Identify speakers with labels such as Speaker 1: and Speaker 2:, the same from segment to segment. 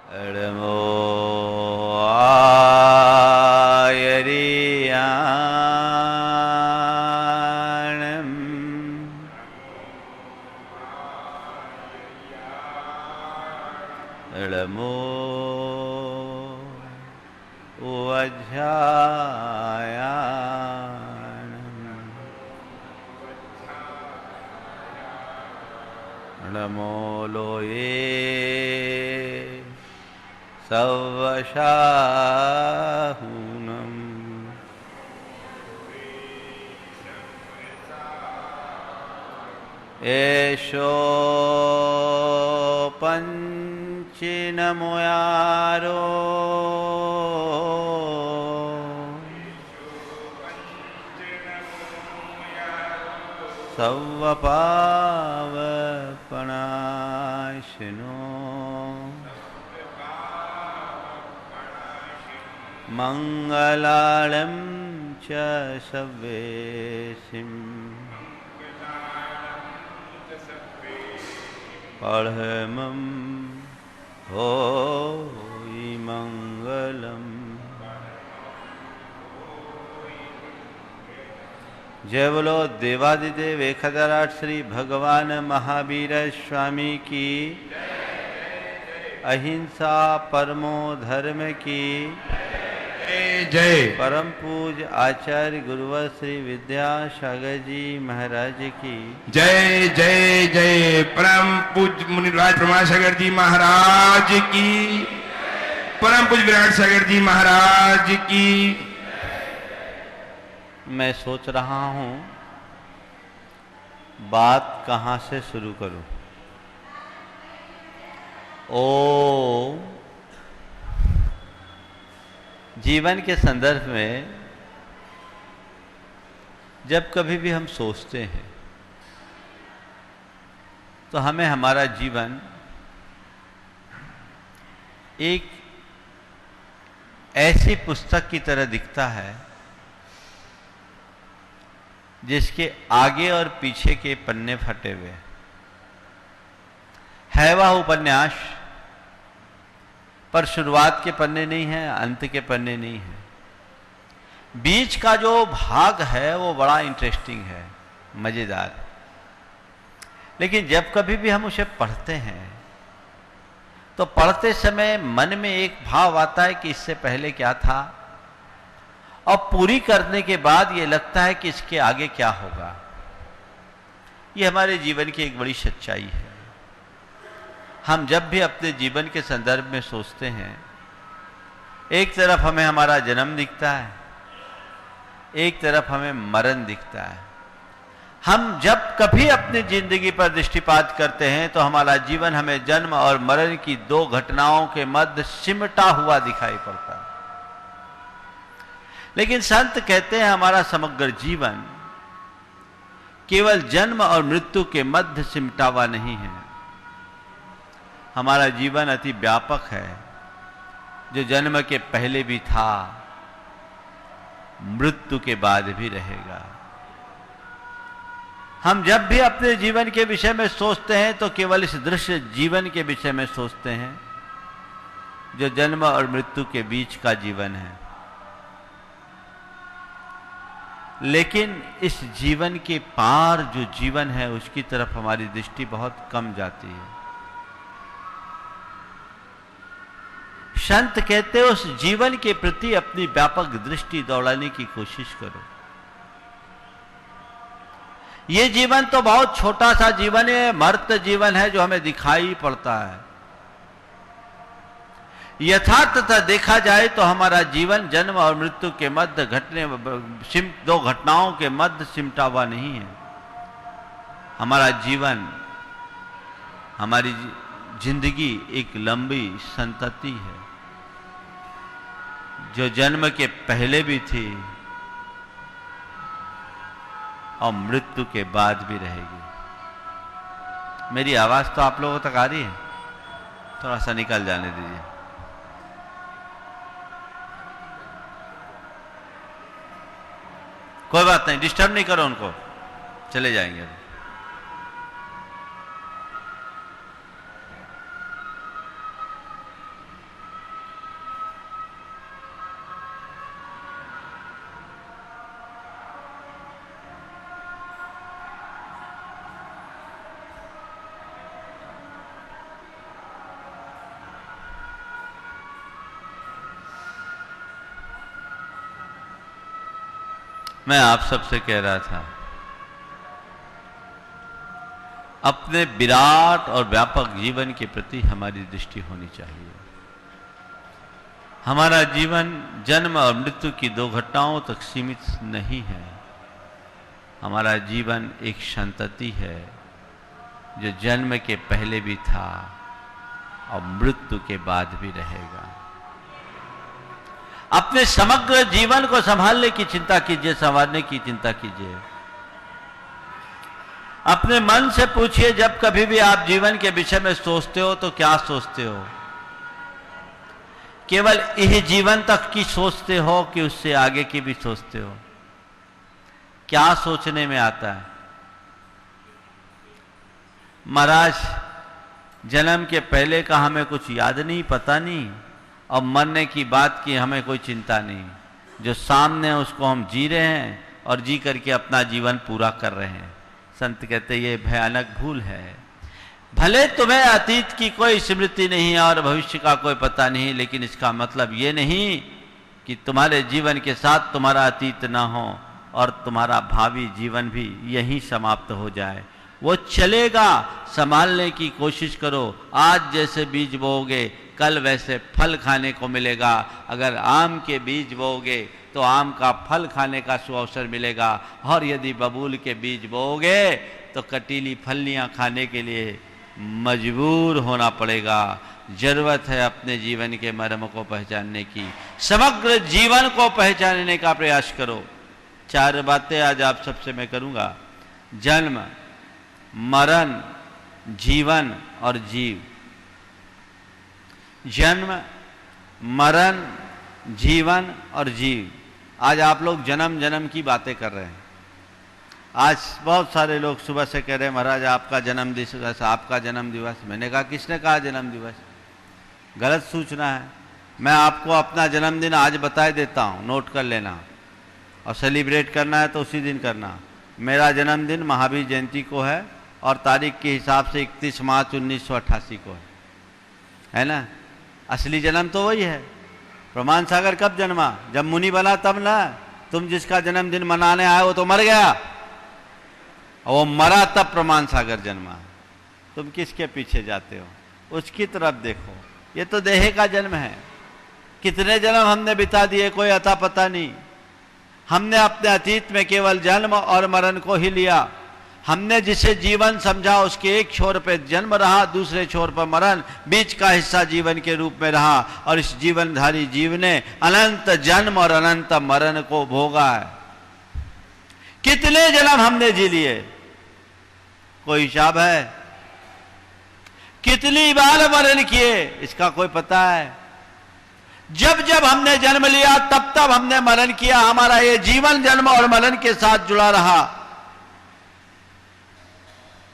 Speaker 1: Namo Ayariyanam Namo Vajjayanam Namo Loye Savvashahunam Esho Panchinamuyaro Savvapavanashino Mangalalam cha Savvesim Parhamam Hoi Mangalam जय बोलो देवादिदेव एकहज़ार श्री भगवान महावीर स्वामी की, अहिंसा परमो धर्म की
Speaker 2: जय।
Speaker 1: परम पूज आचार्य गुरुवर श्री विद्यासागर जी महाराज की
Speaker 2: जय जय जय। परम पूज मुनिराज प्रमासागर जी महाराज की, परम पूज विराट सागर जी महाराज की।
Speaker 1: मैं सोच रहा हूं बात कहां से शुरू करूं। जीवन के संदर्भ में जब कभी भी हम सोचते हैं तो हमें हमारा जीवन एक ऐसी पुस्तक की तरह दिखता है जिसके आगे और पीछे के पन्ने फटे हुए है वह उपन्यास, पर शुरुआत के पन्ने नहीं है, अंत के पन्ने नहीं है। बीच का जो भाग है वो बड़ा इंटरेस्टिंग है, मजेदार। लेकिन जब कभी भी हम उसे पढ़ते हैं तो पढ़ते समय मन में एक भाव आता है कि इससे पहले क्या था, और पूरी करने के बाद ये लगता है कि इसके आगे क्या होगा। ये हमारे जीवन की एक बड़ी सच्चाई है। हम जब भी अपने जीवन के संदर्भ में सोचते हैं, एक तरफ हमें हमारा जन्म दिखता है, एक तरफ हमें मरण दिखता है। हम जब कभी अपनी जिंदगी पर दृष्टिपात करते हैं तो हमारा जीवन हमें जन्म और मरण की दो घटनाओं के मध्य सिमटा हुआ दिखाई पड़ता है। लेकिन संत कहते हैं हमारा समग्र जीवन केवल जन्म और मृत्यु के मध्य सिमटा हुआ नहीं है। हमारा जीवन अति व्यापक है, जो जन्म के पहले भी था, मृत्यु के बाद भी रहेगा। हम जब भी अपने जीवन के विषय में सोचते हैं तो केवल इस दृश्य जीवन के विषय में सोचते हैं, जो जन्म और मृत्यु के बीच का जीवन है। लेकिन इस जीवन के पार जो जीवन है उसकी तरफ हमारी दृष्टि बहुत कम जाती है। संत कहते हैं उस जीवन के प्रति अपनी व्यापक दृष्टि दौड़ाने की कोशिश करो। ये जीवन तो बहुत छोटा सा जीवन है, मर्त जीवन है जो हमें दिखाई पड़ता है। यथार्थतः देखा जाए तो हमारा जीवन जन्म और मृत्यु के मध्य दो घटनाओं के मध्य सिमटा हुआ नहीं है। हमारा जीवन, हमारी जिंदगी एक लंबी संतति है जो जन्म के पहले भी थी और मृत्यु के बाद भी रहेगी। मेरी आवाज तो आप लोगों तक आ रही है? थोड़ा सा निकल जाने दीजिए। कोई बात नहीं, डिस्टर्ब नहीं करो उनको, चले जाएंगे। मैं आप सबसे कह रहा था, अपने विराट और व्यापक जीवन के प्रति हमारी दृष्टि होनी चाहिए। हमारा जीवन जन्म और मृत्यु की दो घटनाओं तक सीमित नहीं है। हमारा जीवन एक संतति है जो जन्म के पहले भी था और मृत्यु के बाद भी रहेगा। अपने समग्र जीवन को संभालने की चिंता कीजिए, संवारने की चिंता कीजिए। अपने मन से पूछिए, जब कभी भी आप जीवन के विषय में सोचते हो तो क्या सोचते हो? केवल यह जीवन तक की सोचते हो कि उससे आगे की भी सोचते हो? क्या सोचने में आता है? महाराज, जन्म के पहले का हमें कुछ याद नहीं, पता नहीं, और मरने की बात की हमें कोई चिंता नहीं। जो सामने है उसको हम जी रहे हैं और जी करके अपना जीवन पूरा कर रहे हैं। संत कहते ये भयानक भूल है। भले तुम्हें अतीत की कोई स्मृति नहीं है और भविष्य का कोई पता नहीं, लेकिन इसका मतलब ये नहीं कि तुम्हारे जीवन के साथ तुम्हारा अतीत ना हो और तुम्हारा भावी जीवन भी यहीं समाप्त हो जाए। वो चलेगा, संभालने की कोशिश करो। आज जैसे बीज बोओगे कल वैसे फल खाने को मिलेगा। अगर आम के बीज बोओगे तो आम का फल खाने का सुअवसर मिलेगा, और यदि बबूल के बीज बोओगे तो कटीली फलियां खाने के लिए मजबूर होना पड़ेगा। जरूरत है अपने जीवन के मर्म को पहचानने की, समग्र जीवन को पहचानने का प्रयास करो। 4 बातें आज आप सबसे मैं करूंगा: जन्म, मरण, जीवन और जीव। जन्म, मरण, जीवन और जीव। आज आप लोग जन्म जन्म की बातें कर रहे हैं। आज बहुत सारे लोग सुबह से कह रहे हैं महाराज आपका जन्म दिवस, आपका जन्म दिवस। मैंने कहा किसने कहा जन्म दिवस? गलत सूचना है। मैं आपको अपना जन्मदिन आज बता देता हूँ, नोट कर लेना, और सेलिब्रेट करना है तो उसी दिन करना। मेरा जन्मदिन महावीर जयंती को है और तारीख के हिसाब से 31 मार्च 1988 को है ना। असली जन्म तो वही है। प्रमाण सागर कब जन्मा? जब मुनि बना तब ना। तुम जिसका जन्मदिन मनाने आए वो तो मर गया, और वो मरा तब प्रमाण सागर जन्मा। तुम किसके पीछे जाते हो? उसकी तरफ देखो। ये तो देह का जन्म है। कितने जन्म हमने बिता दिए कोई अता पता नहीं। हमने अपने अतीत में केवल जन्म और मरण को ही लिया। हमने जिसे जीवन समझा उसके एक छोर पे जन्म रहा, दूसरे छोर पर मरण, बीच का हिस्सा जीवन के रूप में रहा, और इस जीवनधारी जीव ने अनंत जन्म और अनंत मरण को भोगा है। कितने जन्म हमने जी लिए कोई हिसाब है? कितनी बार मरण किए इसका कोई पता है? जब जब हमने जन्म लिया तब तब हमने मरण किया। हमारा ये जीवन जन्म और मरण के साथ जुड़ा रहा।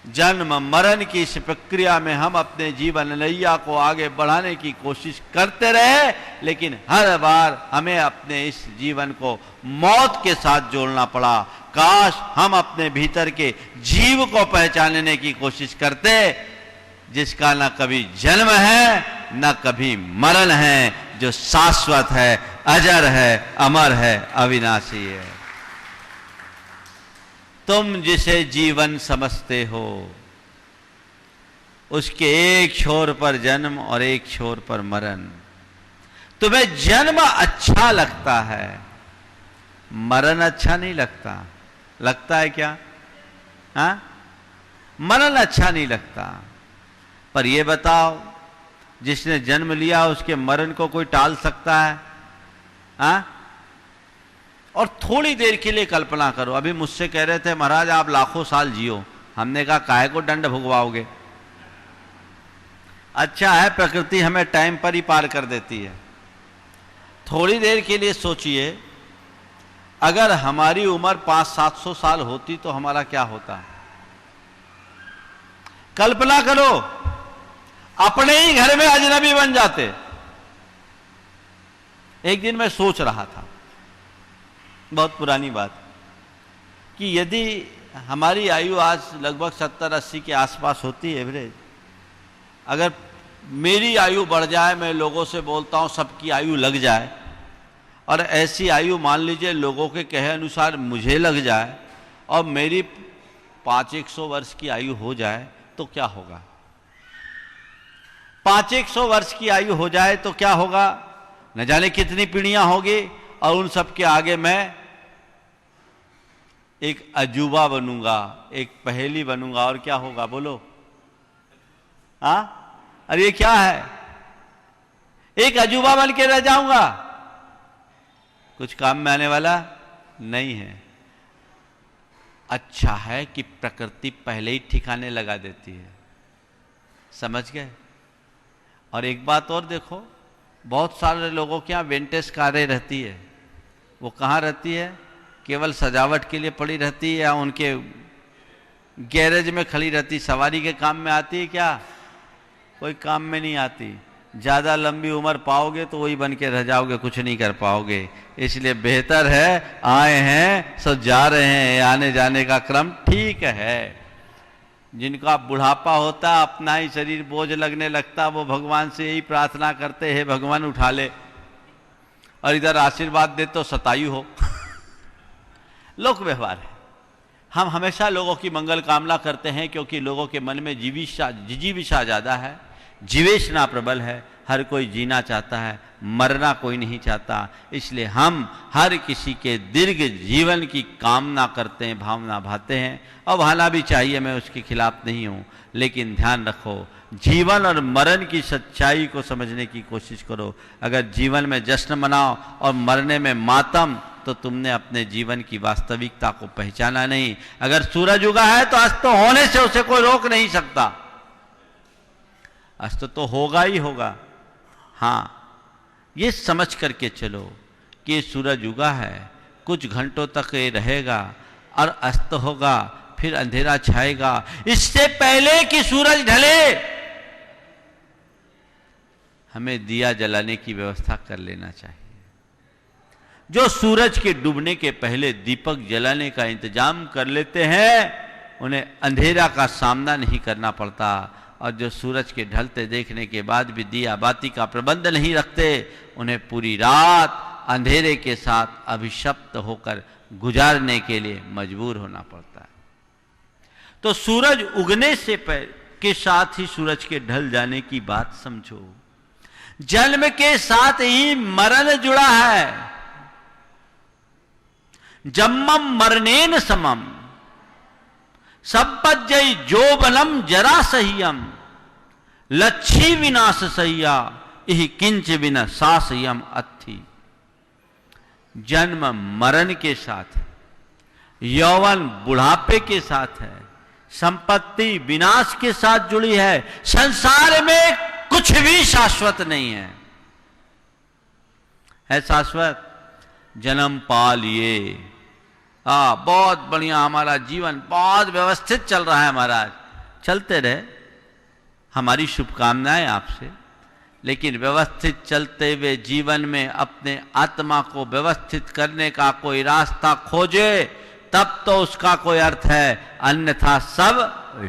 Speaker 1: जन्म मरण की इस प्रक्रिया में हम अपने जीवन नैया को आगे बढ़ाने की कोशिश करते रहे, लेकिन हर बार हमें अपने इस जीवन को मौत के साथ जोड़ना पड़ा। काश हम अपने भीतर के जीव को पहचानने की कोशिश करते, जिसका न कभी जन्म है न कभी मरण है, जो शाश्वत है, अजर है, अमर है, अविनाशी है। तुम जिसे जीवन समझते हो उसके एक छोर पर जन्म और एक छोर पर मरण। तुम्हें जन्म अच्छा लगता है, मरण अच्छा नहीं लगता। लगता है क्या? हाँ, मरण अच्छा नहीं लगता। पर यह बताओ, जिसने जन्म लिया उसके मरण को कोई टाल सकता है? हाँ? और थोड़ी देर के लिए कल्पना करो। अभी मुझसे कह रहे थे महाराज आप लाखों साल जियो। हमने कहा काहे को दंड भुगवाओगे? अच्छा है प्रकृति हमें टाइम पर ही पार कर देती है। थोड़ी देर के लिए सोचिए, अगर हमारी उम्र 500-700 साल होती तो हमारा क्या होता? कल्पना करो, अपने ही घर में अजनबी बन जाते। एक दिन मैं सोच रहा था, बहुत पुरानी बात, कि यदि हमारी आयु आज लगभग 70-80 के आसपास होती है एवरेज, अगर मेरी आयु बढ़ जाए, मैं लोगों से बोलता हूं सबकी आयु लग जाए, और ऐसी आयु मान लीजिए लोगों के कहे अनुसार मुझे लग जाए और मेरी 500-100 वर्ष की आयु हो जाए तो क्या होगा? 500-100 वर्ष की आयु हो जाए तो क्या होगा? न जाने कितनी पीढ़ियां होगी, और उन सब के आगे मैं एक अजूबा बनूंगा, एक पहेली बनूंगा, और क्या होगा बोलो? अरे ये क्या है? एक अजूबा बन के रह जाऊंगा, कुछ काम में आने वाला नहीं है। अच्छा है कि प्रकृति पहले ही ठिकाने लगा देती है, समझ गए? और एक बात और देखो, बहुत सारे लोगों के यहाँ विंटेज कारें रहती है, वो कहाँ रहती है? केवल सजावट के लिए पड़ी रहती है या उनके गैरेज में खड़ी रहती? सवारी के काम में आती है क्या? कोई काम में नहीं आती। ज़्यादा लंबी उम्र पाओगे तो वही बन के रह जाओगे, कुछ नहीं कर पाओगे। इसलिए बेहतर है आए हैं सब जा रहे हैं, आने जाने का क्रम ठीक है। जिनका बुढ़ापा होता अपना ही शरीर बोझ लगने लगता, वो भगवान से यही प्रार्थना करते हैं भगवान उठा ले, और इधर आशीर्वाद दे तो शतायु हो। लोक व्यवहार है। हम हमेशा लोगों की मंगल कामना करते हैं क्योंकि लोगों के मन में जिजीविषा ज़्यादा है, जीवेशना प्रबल है। हर कोई जीना चाहता है, मरना कोई नहीं चाहता। इसलिए हम हर किसी के दीर्घ जीवन की कामना करते हैं, भावना भाते हैं, और भाना भी चाहिए, मैं उसके खिलाफ नहीं हूँ। लेकिन ध्यान रखो, जीवन और मरण की सच्चाई को समझने की कोशिश करो। अगर जीवन में जश्न मनाओ और मरने में मातम, तो तुमने अपने जीवन की वास्तविकता को पहचाना नहीं। अगर सूरज उगा है तो अस्त होने से उसे कोई रोक नहीं सकता, अस्त तो होगा ही होगा। हाँ, ये समझ करके चलो कि सूरज उगा है, कुछ घंटों तक ये रहेगा और अस्त होगा, फिर अंधेरा छाएगा। इससे पहले कि सूरज ढले हमें दिया जलाने की व्यवस्था कर लेना चाहिए। जो सूरज के डूबने के पहले दीपक जलाने का इंतजाम कर लेते हैं, उन्हें अंधेरा का सामना नहीं करना पड़ता। और जो सूरज के ढलते देखने के बाद भी दिया बाती का प्रबंध नहीं रखते, उन्हें पूरी रात अंधेरे के साथ अभिशप्त होकर गुजारने के लिए मजबूर होना पड़ता है। तो सूरज उगने से के साथ ही सूरज के ढल जाने की बात समझो। जन्म के साथ ही मरण जुड़ा है। जम्मम मरणेन समम संपज्जय जोबनम जरा सह्यम लच्छी विनाश सह्या इहि किंच बिन सासयम अत्थि। जन्म मरण के साथ, यौवन बुढ़ापे के साथ है, संपत्ति विनाश के साथ जुड़ी है। संसार में कुछ भी शाश्वत नहीं है शाश्वत? जन्म पा लिए, बहुत बढ़िया, हमारा जीवन बहुत व्यवस्थित चल रहा है महाराज, चलते रहे, हमारी शुभकामनाएं आपसे। लेकिन व्यवस्थित चलते हुए जीवन में अपने आत्मा को व्यवस्थित करने का कोई रास्ता खोजे, तब तो उसका कोई अर्थ है, अन्यथा सब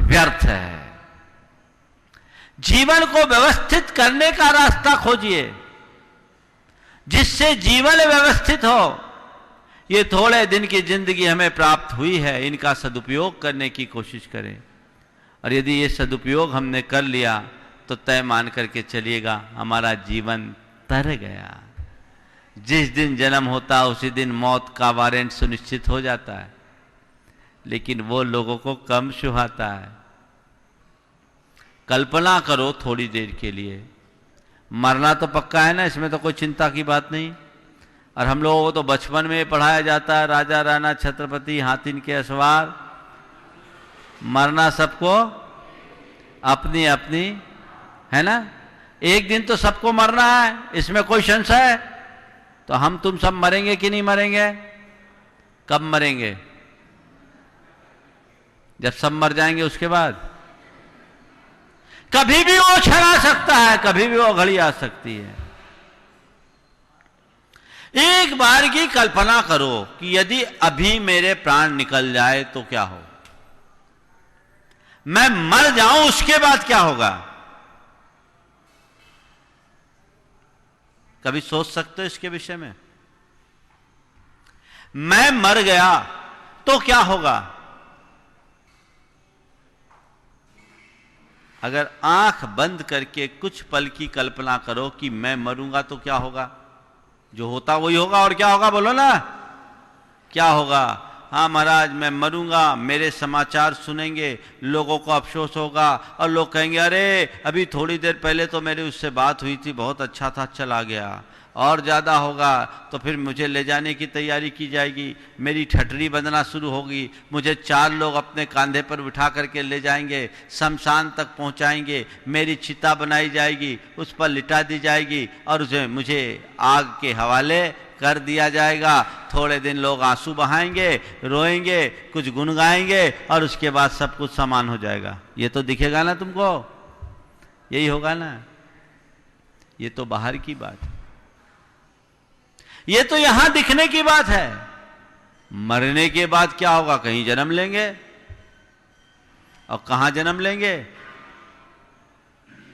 Speaker 1: व्यर्थ है। जीवन को व्यवस्थित करने का रास्ता खोजिए, जिससे जीवन व्यवस्थित हो। ये थोड़े दिन की जिंदगी हमें प्राप्त हुई है, इनका सदुपयोग करने की कोशिश करें। और यदि ये सदुपयोग हमने कर लिया तो तय मान करके चलिएगा हमारा जीवन तर गया। जिस दिन जन्म होता उसी दिन मौत का वारंट सुनिश्चित हो जाता है, लेकिन वो लोगों को कम सुहाता है। कल्पना करो थोड़ी देर के लिए, मरना तो पक्का है ना, इसमें तो कोई चिंता की बात नहीं। और हम लोगों को तो बचपन में पढ़ाया जाता है, राजा राणा छत्रपति हाथिन के असवार, मरना सबको अपनी अपनी है ना। एक दिन तो सबको मरना है, इसमें कोई संशय है? तो हम तुम सब मरेंगे कि नहीं मरेंगे? कब मरेंगे? जब सब मर जाएंगे उसके बाद। कभी भी वो क्षण आ सकता है, कभी भी वो घड़ी आ सकती है। एक बार की कल्पना करो कि यदि अभी मेरे प्राण निकल जाए तो क्या हो, मैं मर जाऊं उसके बाद क्या होगा? कभी सोच सकते हो इसके विषय में? मैं मर गया तो क्या होगा? अगर आंख बंद करके कुछ पल की कल्पना करो कि मैं मरूंगा तो क्या होगा? जो होता वही होगा। और क्या होगा बोलो ना, क्या होगा? हाँ महाराज मैं मरूंगा, मेरे समाचार सुनेंगे, लोगों को अफसोस होगा और लोग कहेंगे अरे अभी थोड़ी देर पहले तो मेरी उससे बात हुई थी, बहुत अच्छा था, चला गया। और ज़्यादा होगा तो फिर मुझे ले जाने की तैयारी की जाएगी, मेरी ठटरी बंधना शुरू होगी, मुझे 4 लोग अपने कंधे पर बिठा करके ले जाएंगे, शमशान तक पहुंचाएंगे, मेरी चिता बनाई जाएगी, उस पर लिटा दी जाएगी और उसे मुझे आग के हवाले कर दिया जाएगा। थोड़े दिन लोग आंसू बहाएंगे, रोएंगे, कुछ गुनगाएंगे और उसके बाद सब कुछ समान हो जाएगा। ये तो दिखेगा ना तुमको, यही होगा ना। ये तो बाहर की बात है, ये तो यहां दिखने की बात है। मरने के बाद क्या होगा? कहीं जन्म लेंगे। और कहां जन्म लेंगे?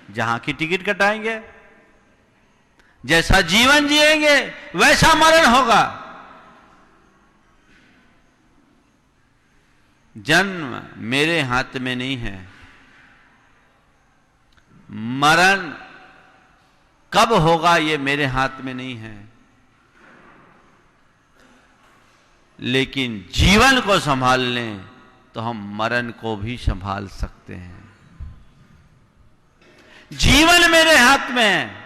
Speaker 1: जहां की टिकट कटाएंगे। जैसा जीवन जिएंगे वैसा मरण होगा। जन्म मेरे हाथ में नहीं है, मरण कब होगा ये मेरे हाथ में नहीं है, लेकिन जीवन को संभाल लें तो हम मरण को भी संभाल सकते हैं। जीवन मेरे हाथ में है।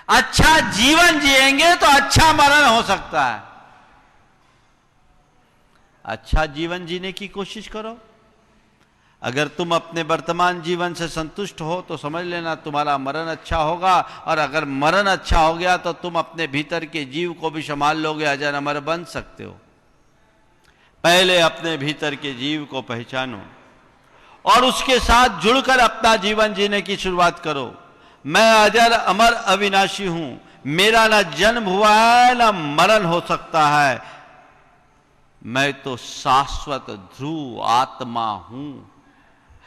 Speaker 1: अच्छा जीवन जिएंगे तो अच्छा मरण हो सकता है। अच्छा जीवन जीने की कोशिश करो। अगर तुम अपने वर्तमान जीवन से संतुष्ट हो तो समझ लेना तुम्हारा मरण अच्छा होगा, और अगर मरण अच्छा हो गया तो तुम अपने भीतर के जीव को भी संभाल लोगे, अजर अमर बन सकते हो। पहले अपने भीतर के जीव को पहचानो और उसके साथ जुड़कर अपना जीवन जीने की शुरुआत करो। मैं अजर अमर अविनाशी हूं, मेरा ना जन्म हुआ है ना मरण हो सकता है, मैं तो शाश्वत ध्रुव आत्मा हूं।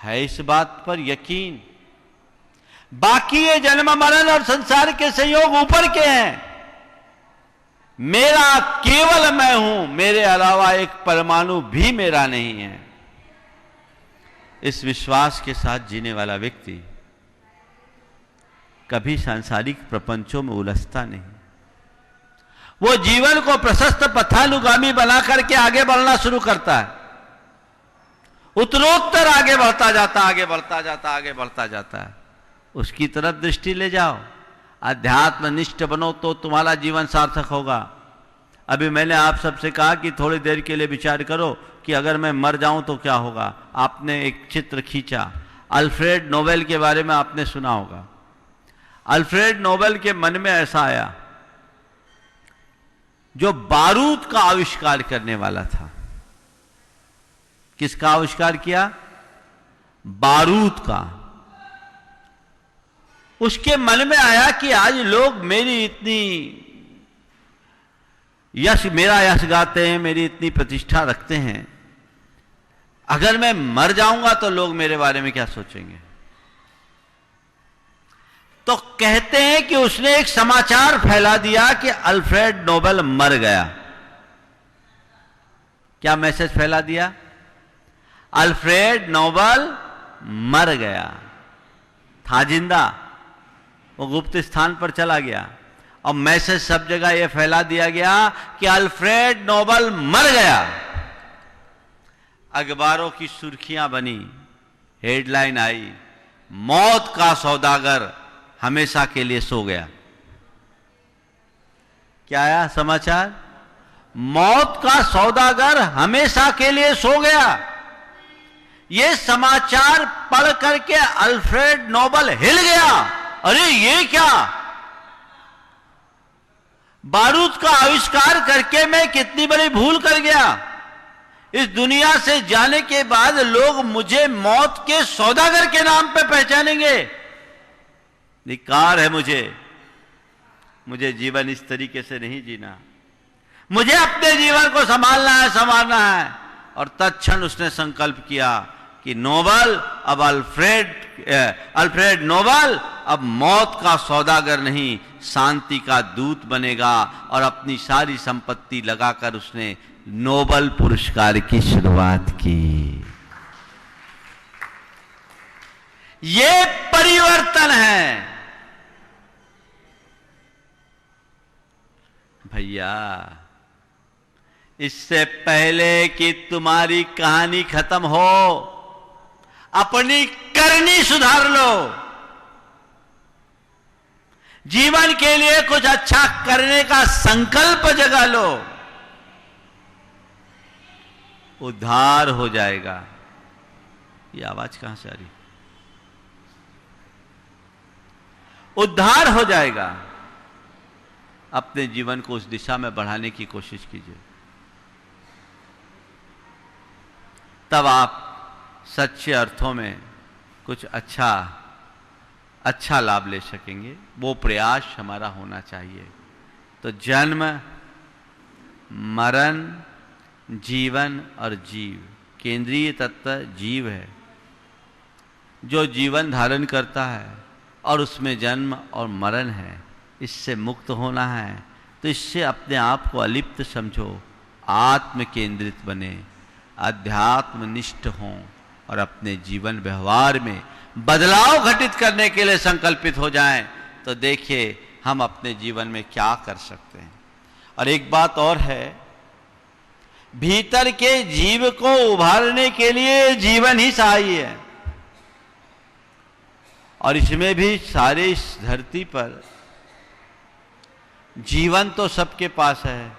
Speaker 1: है इस बात पर यकीन? बाकी ये जन्म मरण और संसार के संयोग ऊपर के हैं, मेरा केवल मैं हूं, मेरे अलावा एक परमाणु भी मेरा नहीं है। इस विश्वास के साथ जीने वाला व्यक्ति कभी सांसारिक प्रपंचों में उलझता नहीं। वो जीवन को प्रशस्त पथानुगामी बना करके आगे बढ़ना शुरू करता है, उत्तरोत्तर आगे बढ़ता जाता, आगे बढ़ता जाता, आगे बढ़ता जाता है। उसकी तरफ दृष्टि ले जाओ, अध्यात्मनिष्ठ बनो तो तुम्हारा जीवन सार्थक होगा। अभी मैंने आप सबसे कहा कि थोड़ी देर के लिए विचार करो कि अगर मैं मर जाऊं तो क्या होगा। आपने एक चित्र खींचा, अल्फ्रेड नोबेल के बारे में आपने सुना होगा। अल्फ्रेड नोबेल के मन में ऐसा आया, जो बारूद का आविष्कार करने वाला था। किसका आविष्कार किया? बारूद का। उसके मन में आया कि आज लोग मेरी इतनी मेरा यश गाते हैं, मेरी इतनी प्रतिष्ठा रखते हैं, अगर मैं मर जाऊंगा तो लोग मेरे बारे में क्या सोचेंगे। तो कहते हैं कि उसने एक समाचार फैला दिया कि अल्फ्रेड नोबेल मर गया। क्या मैसेज फैला दिया? अल्फ्रेड नोबेल मर गया। था जिंदा, वो गुप्त स्थान पर चला गया और मैसेज सब जगह यह फैला दिया गया कि अल्फ्रेड नोबेल मर गया। अखबारों की सुर्खियां बनी, हेडलाइन आई, मौत का सौदागर हमेशा के लिए सो गया। क्या आया समाचार? मौत का सौदागर हमेशा के लिए सो गया। यह समाचार पढ़ करके अल्फ्रेड नोबेल हिल गया। अरे ये क्या, बारूद का आविष्कार करके मैं कितनी बड़ी भूल कर गया। इस दुनिया से जाने के बाद लोग मुझे मौत के सौदागर के नाम पे पहचानेंगे। धिक्कार है मुझे जीवन इस तरीके से नहीं जीना। मुझे अपने जीवन को संभालना है, संवारना है। और तत्क्षण उसने संकल्प किया कि नोबेल अब अल्फ्रेड नोबेल अब मौत का सौदागर नहीं, शांति का दूत बनेगा। और अपनी सारी संपत्ति लगाकर उसने नोबेल पुरस्कार की शुरुआत की। ये परिवर्तन है भैया। इससे पहले कि तुम्हारी कहानी खत्म हो, अपनी करनी सुधार लो। जीवन के लिए कुछ अच्छा करने का संकल्प जगा लो, उद्धार हो जाएगा। ये आवाज कहां से आ रही? उद्धार हो जाएगा। अपने जीवन को उस दिशा में बढ़ाने की कोशिश कीजिए, तब आप सच्चे अर्थों में कुछ अच्छा लाभ ले सकेंगे। वो प्रयास हमारा होना चाहिए। तो जन्म, मरण, जीवन और जीव, केंद्रीय तत्व जीव है जो जीवन धारण करता है, और उसमें जन्म और मरण है। इससे मुक्त होना है तो इससे अपने आप को अलिप्त समझो, आत्म केंद्रित बने, अध्यात्मनिष्ठ हों और अपने जीवन व्यवहार में बदलाव घटित करने के लिए संकल्पित हो जाएं। तो देखिए हम अपने जीवन में क्या कर सकते हैं। और एक बात और है, भीतर के जीव को उभारने के लिए जीवन ही सहाय है। और इसमें भी सारे इस धरती पर जीवन तो सबके पास है,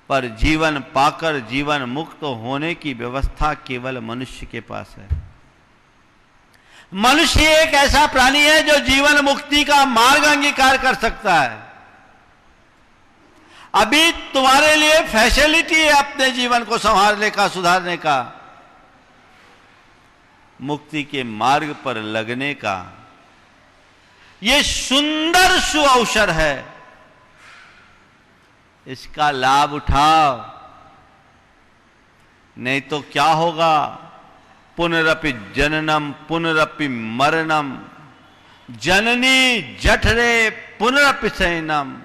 Speaker 1: पर जीवन पाकर जीवन मुक्त होने की व्यवस्था केवल मनुष्य के पास है। मनुष्य एक ऐसा प्राणी है जो जीवन मुक्ति का मार्ग अंगीकार कर सकता है। अभी तुम्हारे लिए फैसिलिटी है अपने जीवन को संभालने का, सुधारने का, मुक्ति के मार्ग पर लगने का। यह सुंदर सुअवसर है, इसका लाभ उठाओ। नहीं तो क्या होगा? पुनरपि जननम पुनरपि मरणम, जननी जठरे पुनरपि शयनम,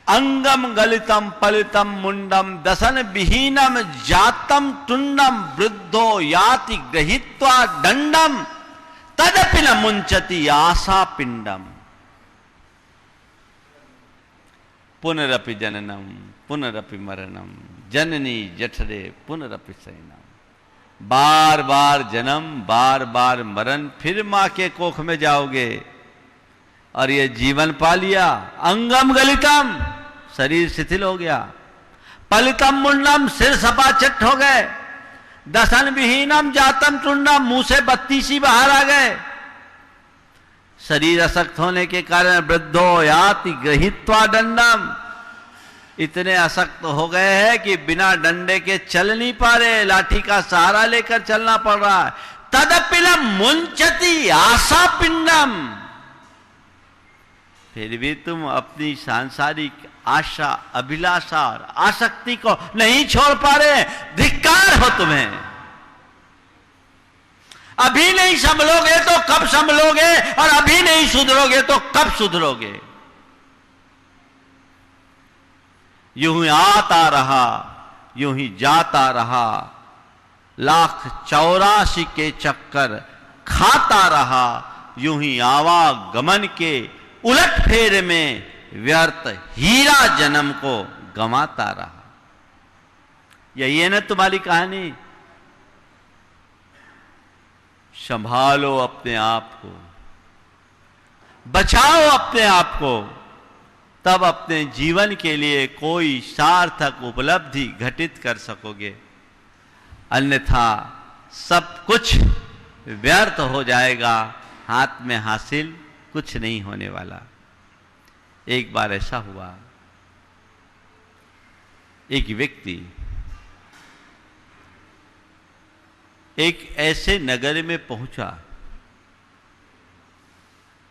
Speaker 1: अंगम गलितम पलितम मुंडम दसन विहीनम जातम टुंडम वृद्धो याति गृहीत्वा दंडम तदपि न मुंचति आशा पिंडम। पुनरपि जननम पुनरपि मरणम, जननी जठरे पुनरपि शयनम। बार बार जन्म, बार बार मरण, फिर मां के कोख में जाओगे और ये जीवन पा लिया। अंगम गलितम, शरीर शिथिल हो गया। पलितम मुंडम, सिर सपाचट हो गए। दसन विहीनम जातम टुंडम, मुंह से बत्ती सी बाहर आ गए। शरीर असक्त होने के कारण वृद्धो याति गृहीत्वा दंडम, इतने असक्त हो गए हैं कि बिना डंडे के चल नहीं पा रहे, लाठी का सहारा लेकर चलना पड़ रहा है। तदपि न मुंचति आशा पिंडम, फिर भी तुम अपनी सांसारिक आशा, अभिलाषा और आसक्ति को नहीं छोड़ पा रहे। धिक्कार हो तुम्हें। अभी नहीं संभलोगे तो कब संभलोगे, और अभी नहीं सुधरोगे तो कब सुधरोगे। यूं ही आता रहा, यूं ही जाता रहा, 1,84 के चक्कर खाता रहा। यूं ही आवागमन के उलट फेर में व्यर्थ हीरा जन्म को गंवाता रहा। यही है ना तुम्हारी कहानी। संभालो अपने आप को, बचाओ अपने आप को, तब अपने जीवन के लिए कोई सार्थक उपलब्धि घटित कर सकोगे। अन्यथा सब कुछ व्यर्थ हो जाएगा, हाथ में हासिल कुछ नहीं होने वाला। एक बार ऐसा हुआ, एक व्यक्ति एक ऐसे नगर में पहुंचा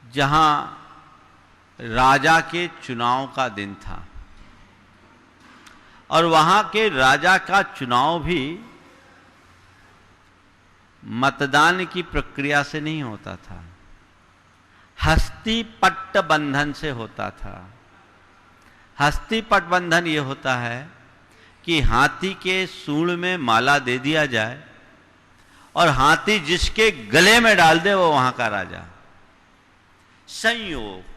Speaker 1: जहां राजा के चुनाव का दिन था, और वहां के राजा का चुनाव भी मतदान की प्रक्रिया से नहीं होता था, हस्ती पट्ट बंधन से होता था। हस्ती पट्ट बंधन ये होता है कि हाथी के सूंड में माला दे दिया जाए और हाथी जिसके गले में डाल दे वो वहां का राजा। संयोग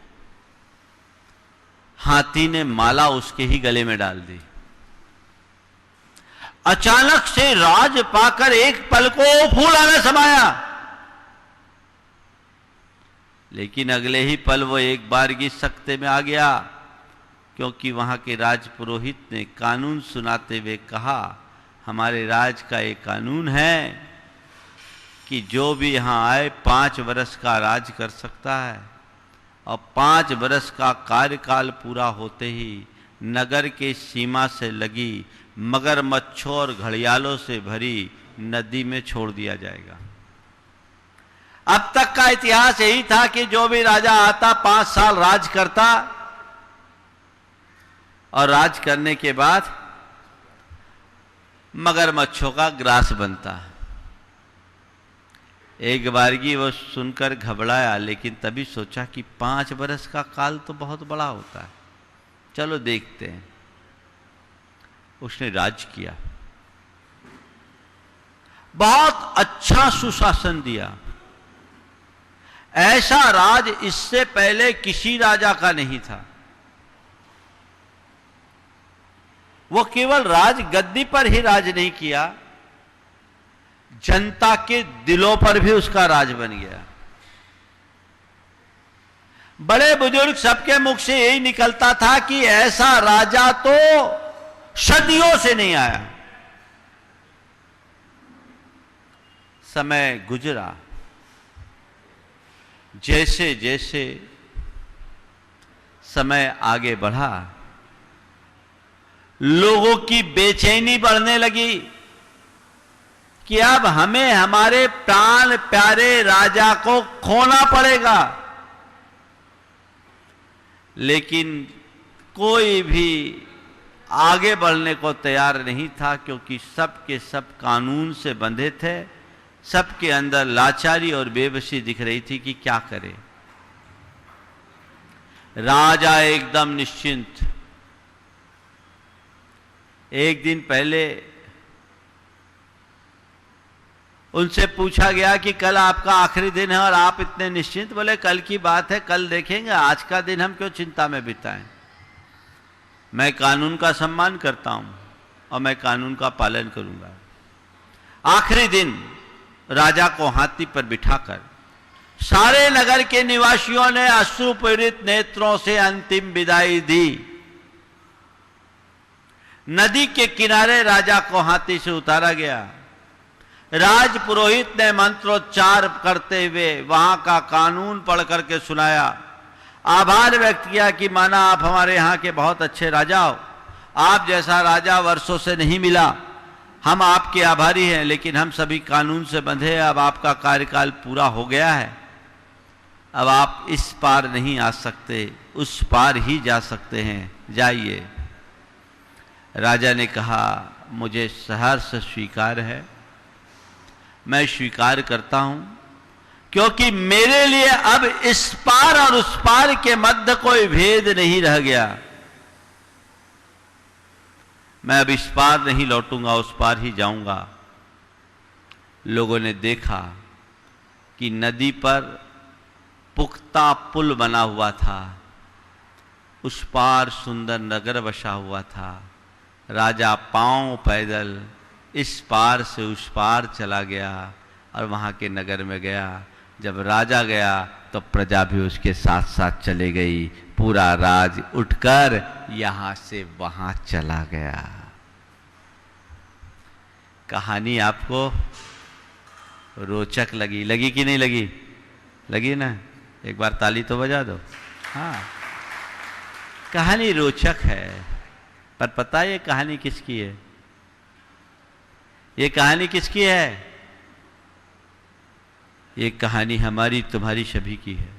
Speaker 1: हाथी ने माला उसके ही गले में डाल दी। अचानक से राज पाकर एक पल को फूल आने समाया, लेकिन अगले ही पल वो एक बारगी सकते में आ गया, क्योंकि वहां के राज पुरोहित ने कानून सुनाते हुए कहा, हमारे राज का एक कानून है कि जो भी यहां आए 5 वर्ष का राज कर सकता है और 5 वर्ष का कार्यकाल पूरा होते ही नगर के सीमा से लगी मगरमच्छों और घड़ियालों से भरी नदी में छोड़ दिया जाएगा। अब तक का इतिहास यही था कि जो भी राजा आता 5 साल राज करता और राज करने के बाद मगरमच्छों का ग्रास बनता। एक बारगी वो सुनकर घबराया, लेकिन तभी सोचा कि 5 वर्ष का काल तो बहुत बड़ा होता है, चलो देखते हैं। उसने राज किया, बहुत अच्छा सुशासन दिया। ऐसा राज इससे पहले किसी राजा का नहीं था। वो केवल राज गद्दी पर ही राज नहीं किया, जनता के दिलों पर भी उसका राज बन गया। बड़े बुजुर्ग सबके मुख से यही निकलता था कि ऐसा राजा तो सदियों से नहीं आया। समय गुजरा, जैसे जैसे समय आगे बढ़ा, लोगों की बेचैनी बढ़ने लगी कि अब हमें हमारे प्राण प्यारे राजा को खोना पड़ेगा। लेकिन कोई भी आगे बढ़ने को तैयार नहीं था, क्योंकि सब के सब कानून से बंधे थे। सबके अंदर लाचारी और बेबसी दिख रही थी कि क्या करे। राजा एकदम निश्चिंत। एक दिन पहले उनसे पूछा गया कि कल आपका आखिरी दिन है और आप इतने निश्चिंत। बोले कल की बात है, कल देखेंगे, आज का दिन हम क्यों चिंता में बिताएं। मैं कानून का सम्मान करता हूं और मैं कानून का पालन करूंगा। आखिरी दिन राजा को हाथी पर बिठाकर सारे नगर के निवासियों ने अश्रुपूरित नेत्रों से अंतिम विदाई दी। नदी के किनारे राजा को हाथी से उतारा गया। राज पुरोहित ने मंत्रोच्चार करते हुए वहां का कानून पढ़ करके सुनाया। आभार व्यक्त किया कि माना आप हमारे यहाँ के बहुत अच्छे राजा हो, आप जैसा राजा वर्षों से नहीं मिला, हम आपके आभारी हैं, लेकिन हम सभी कानून से बंधे हैं। अब आपका कार्यकाल पूरा हो गया है, अब आप इस पार नहीं आ सकते, उस पार ही जा सकते हैं, जाइए। राजा ने कहा, मुझे सहर्ष स्वीकार है, मैं स्वीकार करता हूं, क्योंकि मेरे लिए अब इस पार और उस पार के मध्य कोई भेद नहीं रह गया। मैं अब इस पार नहीं लौटूंगा, उस पार ही जाऊंगा। लोगों ने देखा कि नदी पर पुख्ता पुल बना हुआ था, उस पार सुंदर नगर बसा हुआ था। राजा पांव पैदल इस पार से उस पार चला गया और वहां के नगर में गया। जब राजा गया तो प्रजा भी उसके साथ साथ चले गई। पूरा राज उठकर यहां से वहां चला गया। कहानी आपको रोचक लगी? लगी कि नहीं लगी? लगी ना? एक बार ताली तो बजा दो। हाँ, कहानी रोचक है, पर पता है ये कहानी किसकी है? ये कहानी किसकी है? ये कहानी हमारी तुम्हारी सभी की है।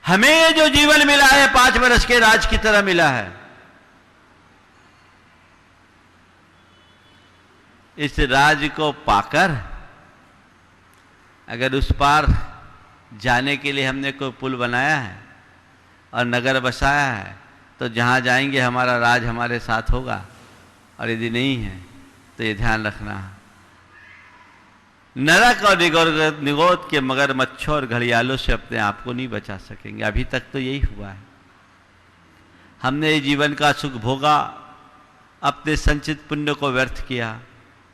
Speaker 1: हमें ये जो जीवन मिला है 5 वर्ष के राज की तरह मिला है। इस राज को पाकर अगर उस पार जाने के लिए हमने कोई पुल बनाया है और नगर बसाया है तो जहाँ जाएंगे हमारा राज हमारे साथ होगा, और यदि नहीं है तो ये ध्यान रखना, नरक और निगोद के मगरमच्छों और घड़ियालों से अपने आप को नहीं बचा सकेंगे। अभी तक तो यही हुआ है। हमने जीवन का सुख भोगा, अपने संचित पुण्य को व्यर्थ किया,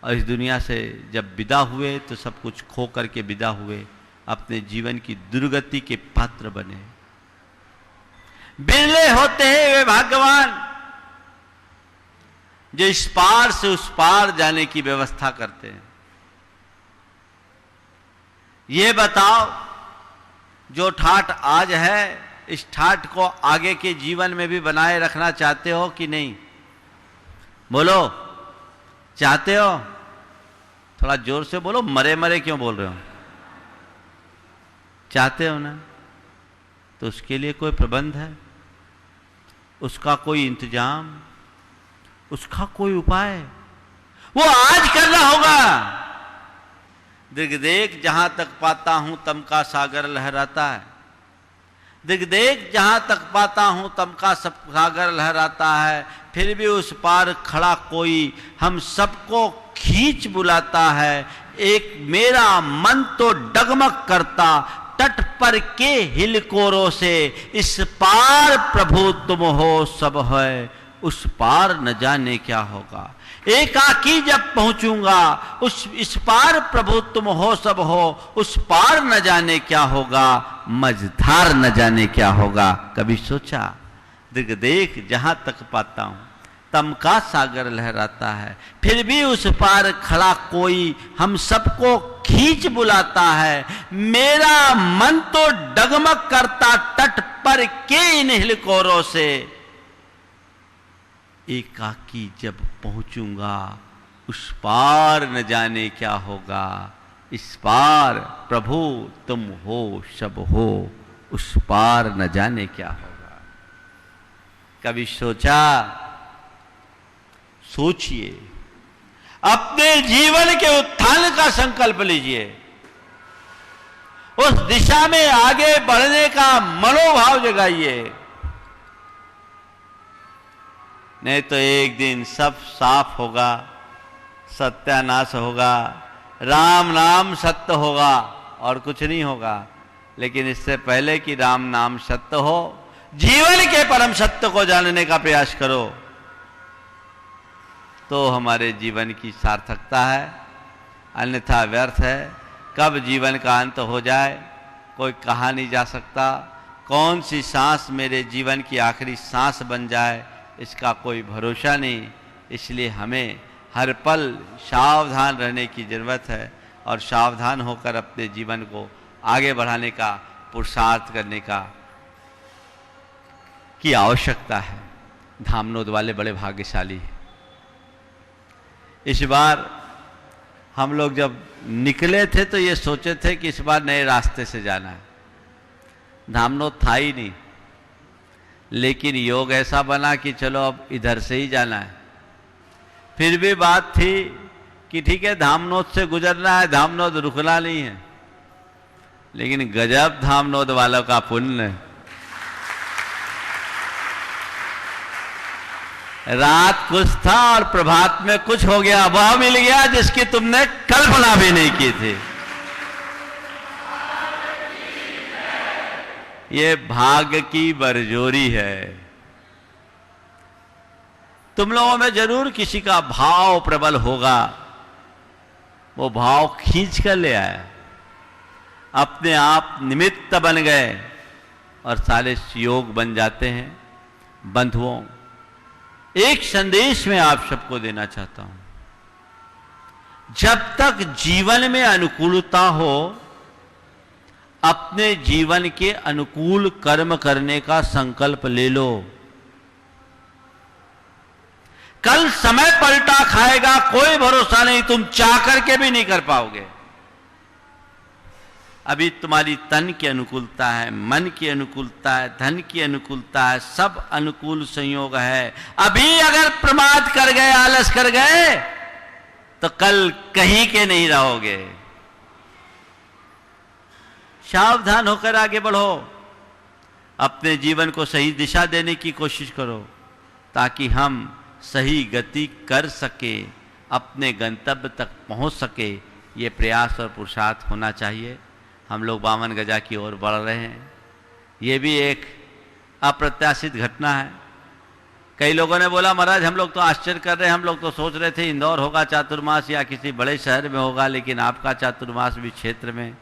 Speaker 1: और इस दुनिया से जब विदा हुए तो सब कुछ खो करके विदा हुए, अपने जीवन की दुर्गति के पात्र बने। बिरले होते हैं वे भाग्यवान जो इस पार से उस पार जाने की व्यवस्था करते हैं। ये बताओ, जो ठाठ आज है, इस ठाठ को आगे के जीवन में भी बनाए रखना चाहते हो कि नहीं? बोलो, चाहते हो? थोड़ा जोर से बोलो, मरे मरे क्यों बोल रहे हो? चाहते हो ना? तो उसके लिए कोई प्रबंध है, उसका कोई इंतजाम, उसका कोई उपाय, वो आज करना होगा। दिग देख जहां तक पाता हूं तम का सागर लहराता है, दिग देख जहां तक पाता हूं तम का सागर लहराता है, फिर भी उस पार खड़ा कोई हम सबको खींच बुलाता है। एक मेरा मन तो डगमग करता तट पर के हिलकोरों से, इस पार प्रभु तुम हो सब है, उस पार न जाने क्या होगा। एकाकी जब पहुंचूंगा इस पार प्रभु तुम हो सब हो, उस पार न जाने क्या होगा, मझधार न जाने क्या होगा। कभी सोचा? दिग देख जहां तक पाता हूं तम का सागर लहराता है, फिर भी उस पार खड़ा कोई हम सबको खींच बुलाता है। मेरा मन तो डगमग करता तट पर के इन हिलकोरों से, एकाकी जब पहुंचूंगा उस पार न जाने क्या होगा, इस पार प्रभु तुम हो सब हो, उस पार न जाने क्या होगा। कभी सोचा? सोचिए, अपने जीवन के उत्थान का संकल्प लीजिए, उस दिशा में आगे बढ़ने का मनोभाव जगाइए, नहीं तो एक दिन सब साफ होगा, सत्यानाश होगा, राम नाम सत्य होगा और कुछ नहीं होगा। लेकिन इससे पहले कि राम नाम सत्य हो, जीवन के परम सत्य को जानने का प्रयास करो, तो हमारे जीवन की सार्थकता है, अन्यथा व्यर्थ है। कब जीवन का अंत हो जाए कोई कहा नहीं जा सकता, कौन सी सांस मेरे जीवन की आखिरी सांस बन जाए इसका कोई भरोसा नहीं। इसलिए हमें हर पल सावधान रहने की जरूरत है और सावधान होकर अपने जीवन को आगे बढ़ाने का पुरुषार्थ करने की आवश्यकता है। धामनोद वाले बड़े भाग्यशाली हैं। इस बार हम लोग जब निकले थे तो ये सोचे थे कि इस बार नए रास्ते से जाना है, धामनोद था ही नहीं, लेकिन योग ऐसा बना कि चलो अब इधर से ही जाना है। फिर भी बात थी कि ठीक है धामनोद से गुजरना है, धामनोद रुकना नहीं है। लेकिन गजब धामनोद वालों का पुण्य, रात कुछ था और प्रभात में कुछ हो गया, वह मिल गया जिसकी तुमने कल्पना भी नहीं की थी। ये भाग्य की बरजोरी है। तुम लोगों में जरूर किसी का भाव प्रबल होगा, वो भाव खींच कर ले आया, अपने आप निमित्त बन गए और सारे योग बन जाते हैं। बंधुओं, एक संदेश मैं आप सबको देना चाहता हूं, जब तक जीवन में अनुकूलता हो, अपने जीवन के अनुकूल कर्म करने का संकल्प ले लो। कल समय पलटा खाएगा, कोई भरोसा नहीं, तुम चाह करके भी नहीं कर पाओगे। अभी तुम्हारी तन की अनुकूलता है, मन की अनुकूलता है, धन की अनुकूलता है, सब अनुकूल संयोग है। अभी अगर प्रमाद कर गए, आलस कर गए, तो कल कहीं के नहीं रहोगे। सावधान होकर आगे बढ़ो, अपने जीवन को सही दिशा देने की कोशिश करो ताकि हम सही गति कर सके, अपने गंतव्य तक पहुंच सके। ये प्रयास और पुरुषार्थ होना चाहिए। हम लोग 52 गजा की ओर बढ़ रहे हैं। ये भी एक अप्रत्याशित घटना है। कई लोगों ने बोला महाराज हम लोग तो आश्चर्य कर रहे हैं, हम लोग तो सोच रहे थे इंदौर होगा चातुर्मास या किसी बड़े शहर में होगा, लेकिन आपका चातुर्मास भी क्षेत्र में।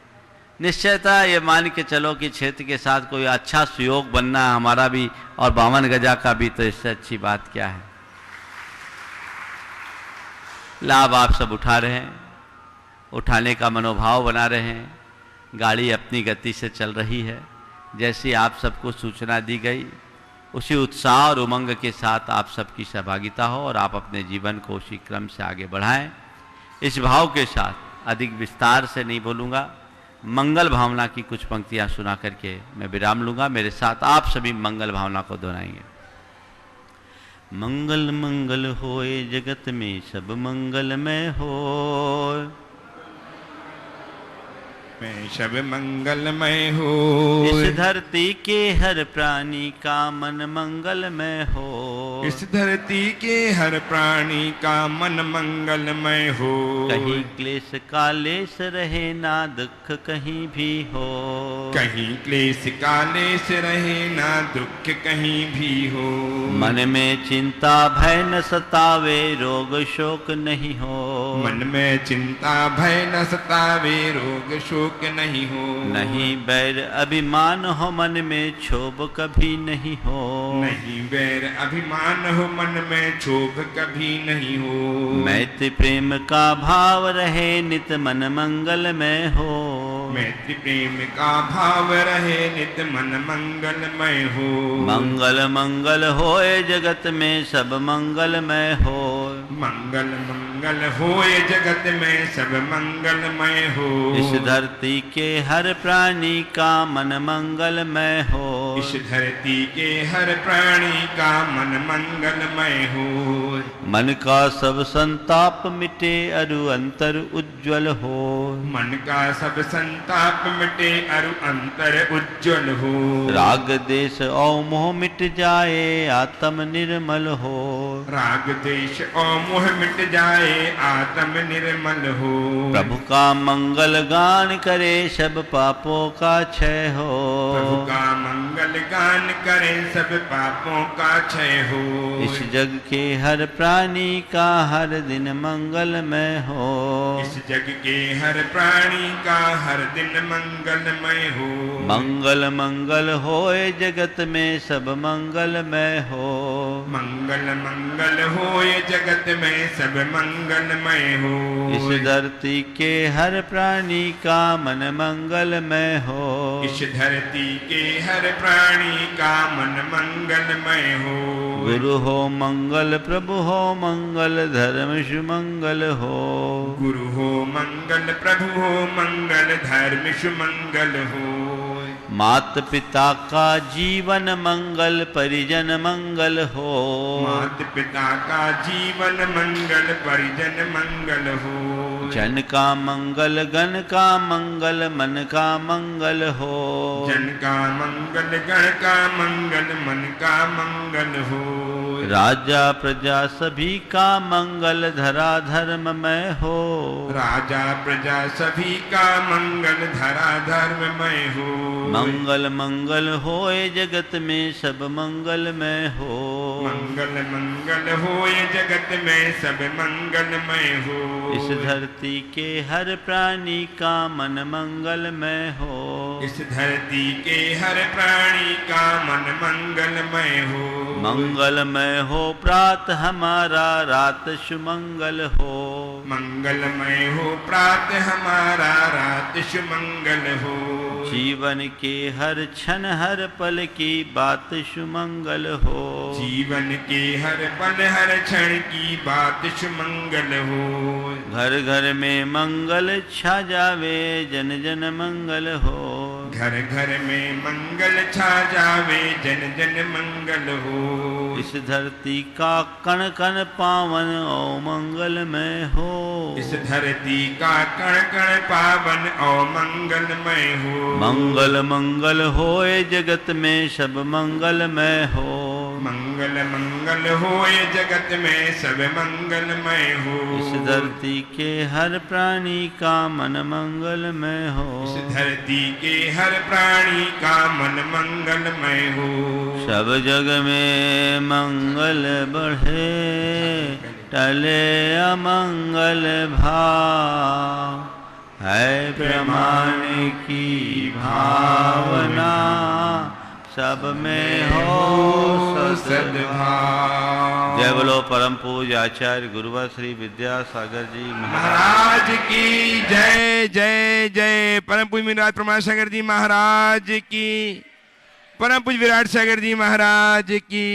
Speaker 1: निश्चयता ये मान के चलो कि क्षेत्र के साथ कोई अच्छा सुयोग बनना हमारा भी और 52 गजा का भी, तो इससे अच्छी बात क्या है। लाभ आप सब उठा रहे हैं, उठाने का मनोभाव बना रहे हैं। गाड़ी अपनी गति से चल रही है। जैसी आप सबको सूचना दी गई उसी उत्साह और उमंग के साथ आप सबकी सहभागिता हो और आप अपने जीवन को उसी क्रम से आगे बढ़ाएं। इस भाव के साथ अधिक विस्तार से नहीं बोलूँगा, मंगल भावना की कुछ पंक्तियां सुना करके मैं विराम लूँगा। मेरे साथ आप सभी मंगल भावना को दोहराएंगे। मंगल मंगल होए जगत में सब मंगलमय होए,
Speaker 2: में सब मंगलमय हो।
Speaker 1: इस धरती के हर प्राणी का मन मंगलमय हो।
Speaker 2: इस धरती के हर प्राणी का मन मंगलमय हो।
Speaker 1: कहीं क्लेश कालेश रहे ना दुख कहीं भी हो।
Speaker 2: कहीं क्लेश कालेश रहे ना दुख कहीं भी हो।
Speaker 1: मन में चिंता भय न सतावे रोग शोक नहीं हो।
Speaker 2: मन में चिंता भय न सतावे रोग शोक नहीं हो।
Speaker 1: नहीं बैर अभिमान हो मन में क्षोभ कभी नहीं हो।
Speaker 2: नहीं बैर अभिमान हो मन में क्षोभ कभी नहीं हो।
Speaker 1: मैत्री प्रेम का भाव रहे नित मन मंगलमय हो।
Speaker 2: मैत्री प्रेम का भाव रहे नित मन मंगलमय हो।
Speaker 1: मंगल मंगल होए जगत में सब मंगलमय हो।
Speaker 2: मंगल मंगल होए जगत में सब मंगलमय हो।
Speaker 1: इस धरती के हर प्राणी का मन मंगलमय हो।
Speaker 2: इस धरती के हर प्राणी का मन मंगलमय हो।
Speaker 1: मन का सब संताप मिटे अरु अंतर उज्ज्वल हो।
Speaker 2: मन का सब संताप मिटे अरु अंतर उज्ज्वल हो।
Speaker 1: राग देश और मोह मिट जाए आत्म निर्मल हो।
Speaker 2: राग देश और मोह मिट जाए आत्म निर्मल हो।
Speaker 1: प्रभु का मंगल गान करे सब पापों का क्षय हो।
Speaker 2: प्रभु का मंगल गान करे सब पापों का क्षय हो।
Speaker 1: इस जग के हर प्राणी का हर दिन मंगलमय हो।
Speaker 2: इस जग के हर प्राणी का हर दिन मंगलमय हो।
Speaker 1: मंगल मंगल होए जगत में सब मंगलमय हो।
Speaker 2: मंगल मंगल होए जगत में सब मंगलमय हो।
Speaker 1: इस धरती के हर प्राणी का मन मंगलमय हो।
Speaker 2: इस धरती के हर प्राणी का मन मंगलमय हो।
Speaker 1: गुरु हो मंगल प्रभु हो मंगल धर्म सुमंगल हो।
Speaker 2: गुरु हो मंगल प्रभु हो मंगल धर्म सुमंगल हो।
Speaker 1: मात पिता का जीवन मंगल परिजन मंगल हो।
Speaker 2: मात पिता का जीवन मंगल परिजन मंगल हो।
Speaker 1: जन का मंगल गण का मंगल मन का मंगल हो।
Speaker 2: जन का मंगल गण का मंगल मन का मंगल हो।
Speaker 1: राजा प्रजा सभी का मंगल धरा धर्ममय हो।
Speaker 2: राजा प्रजा सभी का मंगल धरा धर्ममय हो।
Speaker 1: मंगल मंगल होए जगत में सब मंगलमय हो।
Speaker 2: मंगल मंगल होए जगत में सब मंगलमय हो।
Speaker 1: इस धरती के हर प्राणी का मन मंगलमय हो।
Speaker 2: इस धरती के हर प्राणी का मन मंगलमय हो।
Speaker 1: मंगलमय हो प्रात हमारा रात सुमंगल हो।
Speaker 2: मंगलमय हो प्रात हमारा रात सुमंगल हो।
Speaker 1: जीवन के हर क्षण हर पल की बात सुमंगल हो।
Speaker 2: जीवन के हर पल हर क्षण की बात सुमंगल हो।
Speaker 1: घर घर में मंगल छा जावे जन जन मंगल हो।
Speaker 2: घर घर में मंगल छा जावे, जन जन मंगल हो।
Speaker 1: इस धरती का कण कण पावन ओ मंगलमय हो।
Speaker 2: इस धरती का कण कण पावन और मंगलमय हो।
Speaker 1: मंगल मंगल होए जगत में सब मंगलमय हो।
Speaker 2: मंगल मंगल होए जगत में सब मंगलमय हो।
Speaker 1: इस धरती के हर प्राणी का मन मंगलमय हो।
Speaker 2: इस धरती के हर प्राणी का मन मंगलमय हो।
Speaker 1: सब जग में मंगल बढ़े, टले अमंगल भाव। है प्रमाण की भावना, सब में हो सद्भाव। जय बोलो परम पूज्य आचार्य गुरुवर श्री विद्यासागर जी
Speaker 2: महाराज की जय। जय जय परम पूज्य मुनिराज प्रमाण सागर जी महाराज की। परम पूज्य विराट सागर जी महाराज की।